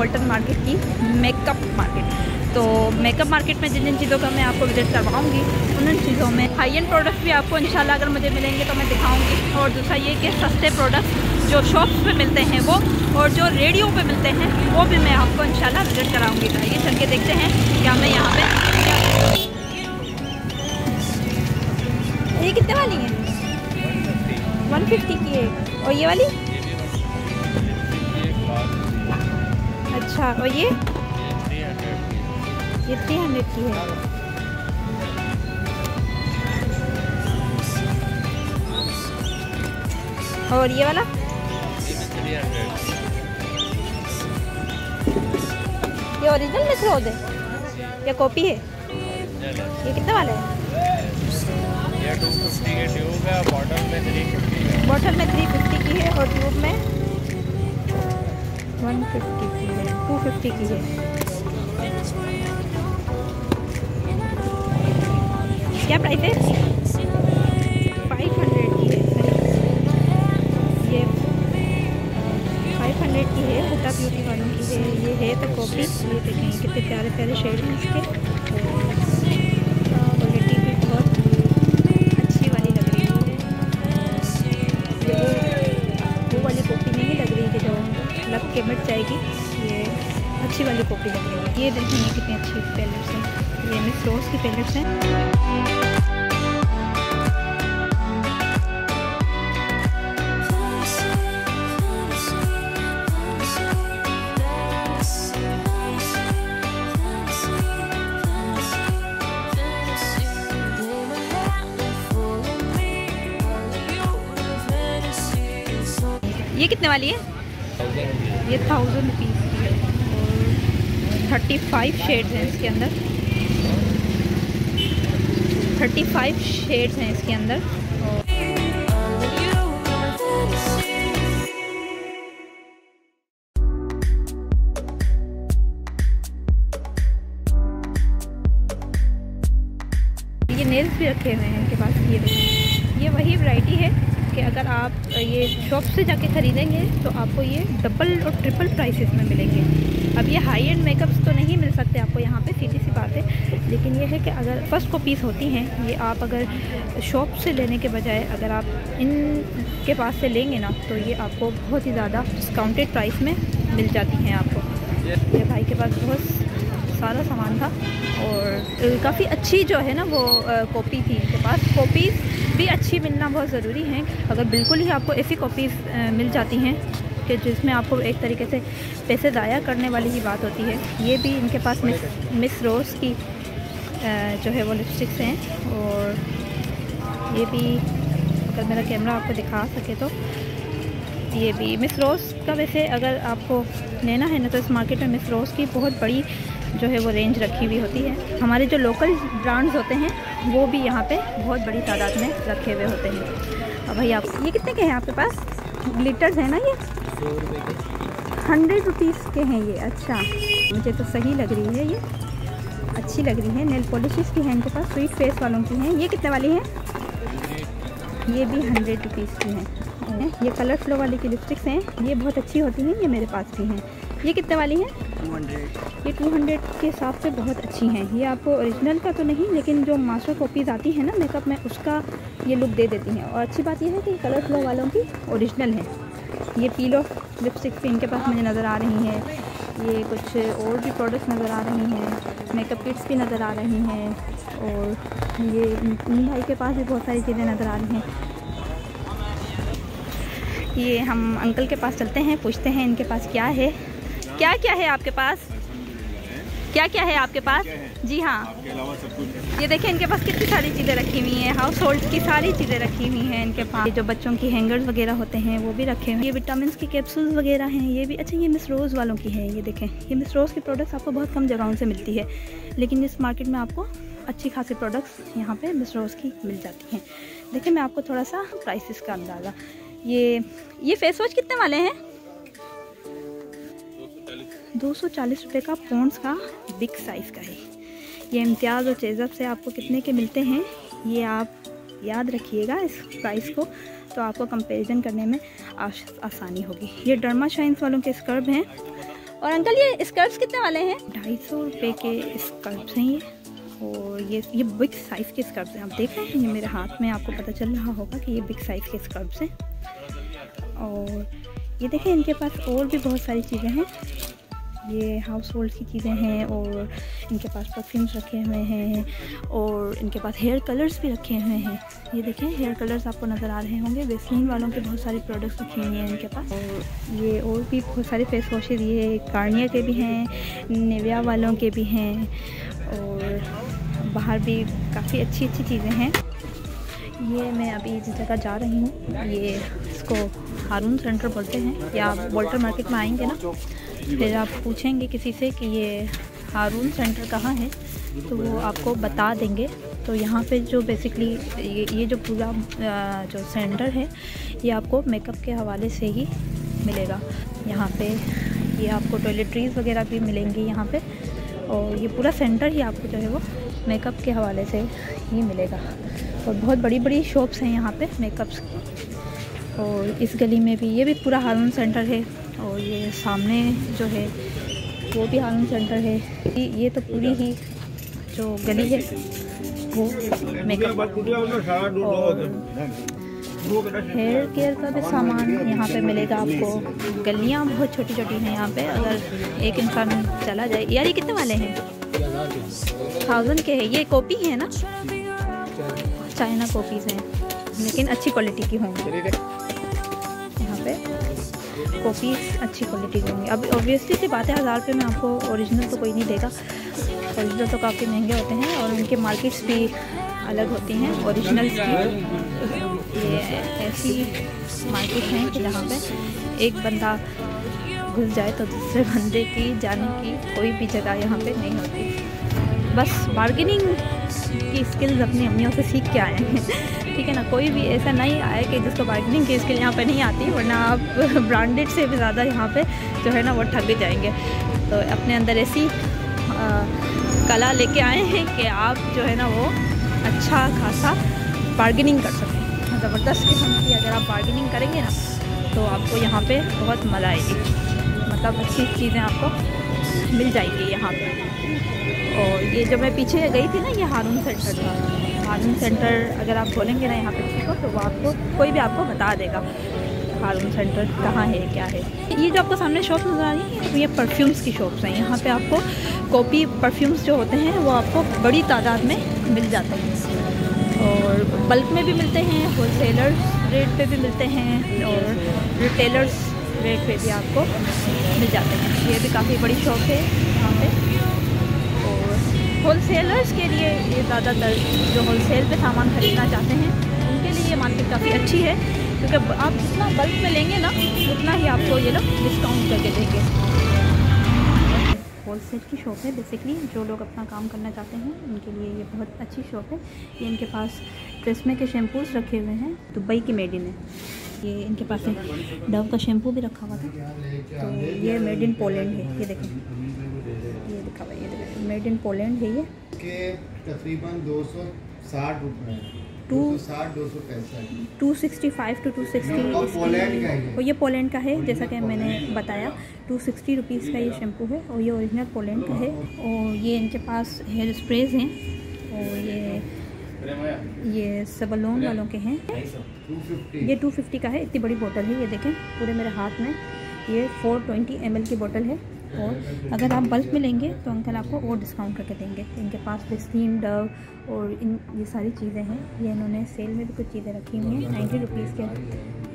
वॉल्टन market की makeup market. तो makeup market में जिन जिन चीज़ों का मैं आपको विजिट करवाऊंगी उन चीज़ों में हाई एंड प्रोडक्ट्स भी आपको इंशाल्लाह अगर मुझे मिलेंगे तो मैं दिखाऊंगी। और दूसरा ये कि सस्ते प्रोडक्ट्स जो शॉप्स पे मिलते हैं वो और जो रेडियो पे मिलते हैं वो भी मैं आपको इंशाल्लाह विजिट कराऊंगी। तो आइए चल के देखते हैं कि हमें यहाँ पे ये कितने वाली है? 150 की है। और ये वाली? अच्छा। और ये 300 की है। और ये वाला? ये ओरिजिनल में थ्रोड है या कॉपी है? ये कितने वाला है? ये 250 की ट्यूब है, बॉटल में 350 है। बॉटल में 350 की है और ट्यूब में 150 की है, 250 की है। क्या प्राइस है? 500 की है। ये 500 की है, हुडा ब्यूटी वालों की है। ये है तो कॉपी। ये देखें कितने प्यारे प्यारे शेड हैं इसके। क्वालिटी भी बहुत अच्छी वाली लग रही है। ये वो वाली कॉपी नहीं लग रही कि जो लग के मिट जाएगी। ये अच्छी वाली कॉपी लग रही है। ये देखें ये कितनी अच्छी पैलेट्स हैं। ये मिस रोज़ की पैलेट्स हैं। ये कितने वाली है? ये 1000 रुपीज़ की है और 35 शेड्स हैं इसके अंदर। 35 शेड्स हैं इसके अंदर। ये नेल्स भी रखे हुए हैं इनके पास। ये देखें ये वही वैरायटी है कि अगर आप ये शॉप से जाके ख़रीदेंगे तो आपको ये डबल और ट्रिपल प्राइसेस में मिलेंगे। अब ये हाई एंड मेकअप्स तो नहीं मिल सकते आपको यहाँ पे, सीधी सी बात है। लेकिन ये है कि अगर फर्स्ट कॉपीज़ होती हैं ये आप अगर शॉप से लेने के बजाय अगर आप इनके पास से लेंगे ना तो ये आपको बहुत ही ज़्यादा डिस्काउंटेड प्राइस में मिल जाती हैं आपको। ये भाई के पास बहुत सारा सामान था और काफ़ी अच्छी जो है ना वो कॉपी थी इनके पास। कॉपीज़ भी अच्छी मिलना बहुत ज़रूरी है। अगर बिल्कुल ही आपको ऐसी कॉपीज़ मिल जाती हैं कि जिसमें आपको एक तरीके से पैसे ज़ाया करने वाली ही बात होती है। ये भी इनके पास मिस रोज़ की जो है वो लिपस्टिक्स हैं। और ये भी अगर मेरा कैमरा आपको दिखा सके तो ये भी मिस रोज़ का वैसे अगर आपको लेना है ना तो इस मार्केट में मिस रोज़ की बहुत बड़ी जो है वो रेंज रखी हुई होती है। हमारे जो लोकल ब्रांड्स होते हैं वो भी यहाँ पे बहुत बड़ी तादाद में रखे हुए होते हैं। अब भाई आप ये कितने के हैं आपके पास? ग्लिटर्स हैं ना ये? 100 रुपीज़ के हैं ये। अच्छा मुझे तो सही लग रही है, ये अच्छी लग रही है। नेल पॉलिशेस की हैं इनके पास, स्वीट फेस वालों की हैं। ये कितने वाली हैं? ये भी 100 रुपीज़ की हैं। ये कलर फ्लो वाली की लिपस्टिक्स हैं, ये बहुत अच्छी होती हैं। ये मेरे पास भी हैं। ये कितने वाली हैं? 200। ये 200 के हिसाब से बहुत अच्छी हैं। ये आपको ओरिजिनल का तो नहीं लेकिन जो मास्टर कॉपीज़ आती हैं ना मेकअप में उसका ये लुक दे देती हैं। और अच्छी बात यह है कि कलर फ्लो वालों की ओरिजिनल है। ये पील ऑफ लिपस्टिक्स भी इनके पास मुझे नज़र आ रही हैं। ये कुछ और भी प्रोडक्ट्स नज़र आ रही हैं। मेकअप किट्स भी नज़र आ रही हैं। और ये इन भाई के पास भी बहुत सारी चीज़ें नज़र आ रही हैं। ये हम अंकल के पास चलते हैं, पूछते हैं इनके पास क्या है। क्या क्या है आपके पास? क्या क्या है आपके पास? जी हाँ, आपके अलावा सब कुछ है। ये देखें इनके पास कितनी सारी चीज़ें रखी हुई हैं। हाउस होल्ड की सारी चीज़ें रखी हुई हैं इनके पास। ये जो बच्चों की हैंगर्स वगैरह होते हैं वो भी रखे हुए हैं। ये विटामिन की कैप्सूल्स वगैरह हैं ये भी। अच्छा ये मिस रोज़ वालों की है। ये देखें ये मिस रोज़ की प्रोडक्ट्स आपको बहुत कम जगहों से मिलती है लेकिन इस मार्केट में आपको अच्छी खासी प्रोडक्ट्स यहाँ पे मिस रोज़ की मिल जाती हैं। देखिए मैं आपको थोड़ा सा प्राइसेस का अंदाज़ा। ये फेस वॉश कितने वाले हैं? 240 रुपये का पॉन्ड्स का बिग साइज़ का है। ये इम्तियाज़ और चेज़अप से आपको कितने के मिलते हैं ये आप याद रखिएगा इस प्राइस को, तो आपको कंपैरिजन करने में आसानी होगी। ये डर्मा शाइन्स वालों के स्क्रब हैं और अंकल ये स्कर्ट्स कितने वाले हैं? 250 रुपये के स्कर्ट्स हैं ये। और ये बिग साइज़ के स्कर्ट्स हैं। आप देख रहे हैं ये मेरे हाथ में, आपको पता चल रहा होगा कि ये बिग साइज़ के स्कर्ट्स हैं। और ये देखें इनके पास और भी बहुत सारी चीज़ें हैं, ये हाउस होल्ड की चीज़ें हैं। और इनके पास परफ्यूम्स रखे हुए हैं और इनके पास हेयर कलर्स भी रखे हुए हैं। ये देखें हेयर कलर्स आपको नज़र आ रहे होंगे। वेस्लिन वालों के बहुत सारे प्रोडक्ट्स रखे हुए हैं इनके पास। और ये और भी बहुत सारे फेस वॉशेज, ये गार्नियर के भी हैं, निविया वालों के भी हैं। और बाहर भी काफ़ी अच्छी अच्छी चीज़ें हैं। ये मैं अभी जिस जगह जा रही हूँ ये इसको हारून सेंटर बोलते हैं। या आप वॉल्टर मार्केट में आएंगे ना, फिर आप पूछेंगे किसी से कि ये हारून सेंटर कहाँ है, तो वो आपको बता देंगे। तो यहाँ पे जो बेसिकली ये जो पूरा जो सेंटर है ये आपको मेकअप के हवाले से ही मिलेगा। यहाँ पे ये आपको टॉयलेटरीज़ वगैरह भी मिलेंगी यहाँ पे। और ये पूरा सेंटर ही आपको जो है वो मेकअप के हवाले से ही मिलेगा। और बहुत बड़ी बड़ी शॉप्स हैं यहाँ पे मेकअप्स की। और इस गली में भी ये भी पूरा हारून सेंटर है। और ये सामने जो है वो भी हारून सेंटर है। ये तो पूरी ही जो गली है वो मेकअप और हेयर केयर का भी सामान यहाँ पे मिलेगा आपको। गलियाँ बहुत छोटी छोटी हैं यहाँ पे, अगर एक इंसान चला जाए। यार ये कितने वाले हैं? 1000 के है। ये कॉपी है ना, चाइना कॉपीज़ हैं लेकिन अच्छी क्वालिटी की होंगी। यहाँ पे कॉपीज़ अच्छी क्वालिटी की होंगी। अब ऑब्वियसली सी बात है 1000 रुपये में आपको ओरिजिनल तो कोई नहीं देगा। ओरिजिनल तो काफ़ी महंगे होते हैं और उनके मार्केट्स भी अलग होती हैं ओरिजिनल की। ये ऐसी मार्केट हैं कि जहाँ पे एक बंदा घुस जाए तो दूसरे बंदे की जाने की कोई भी जगह यहाँ पे नहीं होती। बस बार्गेनिंग की स्किल्स अपनी अम्मियों से सीख के आए हैं, ठीक है ना। कोई भी ऐसा नहीं आया कि जिसको बार्गेनिंग की स्किल यहाँ पे नहीं आती, वरना आप ब्रांडेड से भी ज़्यादा यहाँ पे जो है ना वो ठग जाएंगे। तो अपने अंदर ऐसी कला लेके आए हैं कि आप जो है ना वो अच्छा खासा बार्गेनिंग कर सकें। ज़बरदस्त किस्म की अगर आप बार्गेनिंग करेंगे ना तो आपको यहाँ पे बहुत मज़ा आएगी। मतलब अच्छी चीज़ें आपको मिल जाएंगी यहाँ पे। और ये जो मैं पीछे गई थी ना, ये हारून सेंटर था। हारून सेंटर अगर आप बोलेंगे ना यहाँ पे किसी को, तो वो आपको कोई भी आपको बता देगा हारून सेंटर कहाँ है क्या है। ये जो आपको सामने शॉप नज़र आ रही है ये परफ्यूम्स की शॉप्स हैं। यहाँ पे आपको कॉपी परफ्यूम्स जो होते हैं वो आपको बड़ी तादाद में मिल जाते हैं। और बल्क में भी मिलते हैं, होलसेलर्स रेट पे भी मिलते हैं और रिटेलर्स रेट पे भी आपको मिल जाते हैं। ये भी काफ़ी बड़ी शॉप है यहाँ पे। और होलसेलर्स के लिए ये ज़्यादातर जो होलसेल पे सामान ख़रीदना चाहते हैं उनके लिए ये मार्केट काफ़ी अच्छी है, क्योंकि आप जितना बल्क में लेंगे ना उतना ही आपको ये लोग डिस्काउंट करके देंगे। होलसेल की शॉप है बेसिकली। जो लोग अपना काम करना चाहते हैं उनके लिए ये बहुत अच्छी शॉप है। ये इनके पास ट्रेस्मे के शैम्पूज़ रखे हुए हैं, दुबई की मेड इन है। ये इनके पास है डव का शैम्पू भी रखा हुआ था, तो ये मेड इन पोलैंड है। ये देखें ये लिखा हुआ है, ये देखें मेड इन पोलैंड है। ये तकरीबन 260 रुपये, 265 to 260। और ये पोलैंड का है, जैसा कि मैंने बताया 260 रुपीज़ का ये शैम्पू है और ये ओरिजिनल पोलैंड का है। और ये इनके पास हेयर स्प्रेज हैं और ये सबलोन वालों के हैं। ये 250 का है, इतनी बड़ी बोतल है। ये देखें पूरे मेरे हाथ में, ये 420 ml की बोतल है। और अगर आप बल्क में लेंगे तो अंकल आपको और डिस्काउंट करके देंगे। इनके पास वेस्लिन, डव और ये सारी चीज़ें हैं। ये इन्होंने सेल में भी कुछ चीज़ें रखी हुई हैं। 90 रुपीज़ के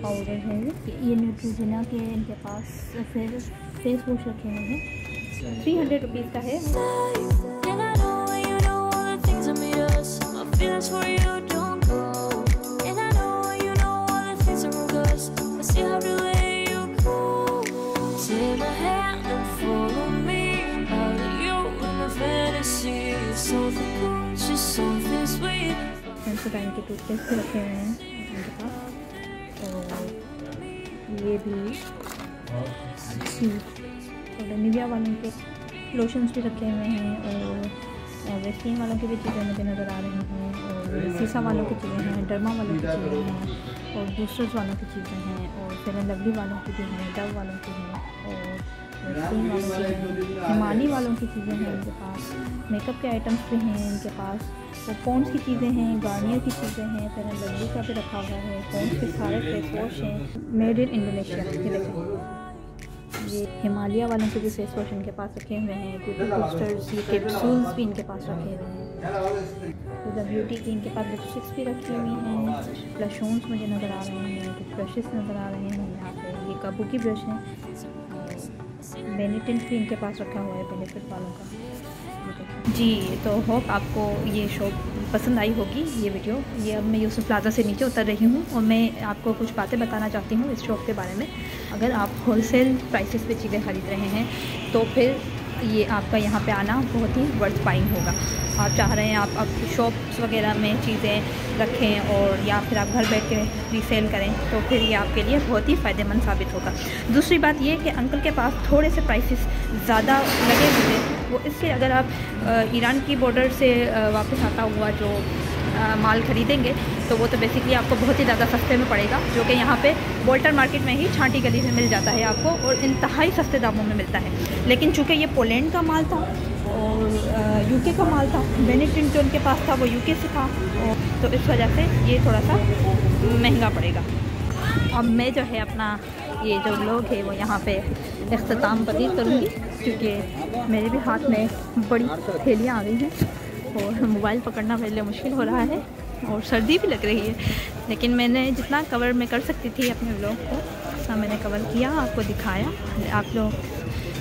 पाउडर है। ये न्यूट्रोजेना के इनके पास फेस वॉश रखे हुए हैं, 300 रुपीज़ का है। के टूथपेस्ट भी रखे हुए हैं उनके पास। और ये भी और निविया वालों के लोशंस भी रखे हुए हैं। और वेस्लिन वालों की भी चीज़ें मुझे नज़र आ रही हैं। और सीसा वालों की चीज़ें हैं, डर्मा वालों की चीज़ें हैं और बूस्टर्स वालों की चीज़ें हैं और फेयर एंड लवली वालों की भी हैं, डव वालों की हैं। और हिमानी वालों की चीज़ें हैं इनके पास, मेकअप के आइटम्स भी हैं इनके पास, वो पॉन्ड्स की चीज़ें हैं, गार्नियर की चीज़ें हैं, फिर लवली का भी रखा हुआ है, पॉन्ड्स के सारे फेस वॉश हैं मेड इन इंडोनेशिया। ये देखें, ये हिमालय वालों के भी फेस वॉश इनके पास रखे हुए हैं, ब्यूटी बूस्टर्स, ये कैप्सूल्स भी इनके पास रखे हुए हैं। तो ब्यूटी की इनके पास लिपस्टिक्स भी रखी हुई हैं, ब्लशोन्स मुझे नज़र आ रहे हैं, कुछ ब्रशेस नज़र आ रहे हैं यहाँ पे, ये काबू की ब्रश है, बेनिटिन भी इनके पास रखा हुआ है बेनिफिट वालों का जी। तो होप आपको ये शॉप पसंद आई होगी ये वीडियो। ये अब मैं यूसुफ प्लाजा से नीचे उतर रही हूँ और मैं आपको कुछ बातें बताना चाहती हूँ इस शॉप के बारे में। अगर आप होलसेल प्राइसेस पे चीज़ें ख़रीद रहे हैं तो फिर ये आपका यहाँ पे आना बहुत ही वर्थ बाइंग होगा। आप चाह रहे हैं आप शॉप्स वगैरह में चीज़ें रखें और या फिर आप घर बैठ के रीसेल करें तो फिर ये आपके लिए बहुत ही फ़ायदेमंद साबित होगा। दूसरी बात ये कि अंकल के पास थोड़े से प्राइसेस ज़्यादा लगे हुए थे, वो इसलिए अगर आप ईरान की बॉर्डर से वापस आता हुआ जो माल ख़रीदेंगे तो वो तो बेसिकली आपको बहुत ही ज़्यादा सस्ते में पड़ेगा, जो कि यहाँ पे बोल्टर मार्केट में ही छांटी गली में मिल जाता है आपको और इंतहाई सस्ते दामों में मिलता है। लेकिन चूँकि ये पोलैंड का माल था और यूके का माल था, बेनिटिन जो उनके पास था वो यूके से था, तो इस वजह से ये थोड़ा सा महंगा पड़ेगा। अब मैं जो है अपना ये जो व्लॉग है वो यहाँ पे इख्तिताम पजीर करूँगी, क्योंकि मेरे भी हाथ में बड़ी थैलियाँ आ गई हैं और मोबाइल पकड़ना मेरे लिए मुश्किल हो रहा है और सर्दी भी लग रही है। लेकिन मैंने जितना कवर मैं कर सकती थी अपने व्लॉग को उतना मैंने कवर किया, आपको दिखाया। आप लोग,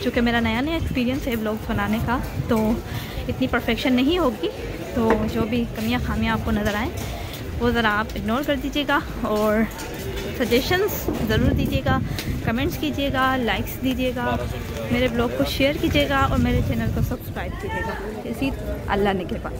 चूँकि मेरा नया एक्सपीरियंस है व्लॉग्स बनाने का, तो इतनी परफेक्शन नहीं होगी, तो जो भी कमियां खामियां आपको नज़र आएँ वो ज़रा आप इग्नोर कर दीजिएगा और सजेशंस ज़रूर दीजिएगा, कमेंट्स कीजिएगा, लाइक्स दीजिएगा, मेरे ब्लॉग को शेयर कीजिएगा और मेरे चैनल को सब्सक्राइब कीजिएगा। इसी अल्लाह ने कृपा।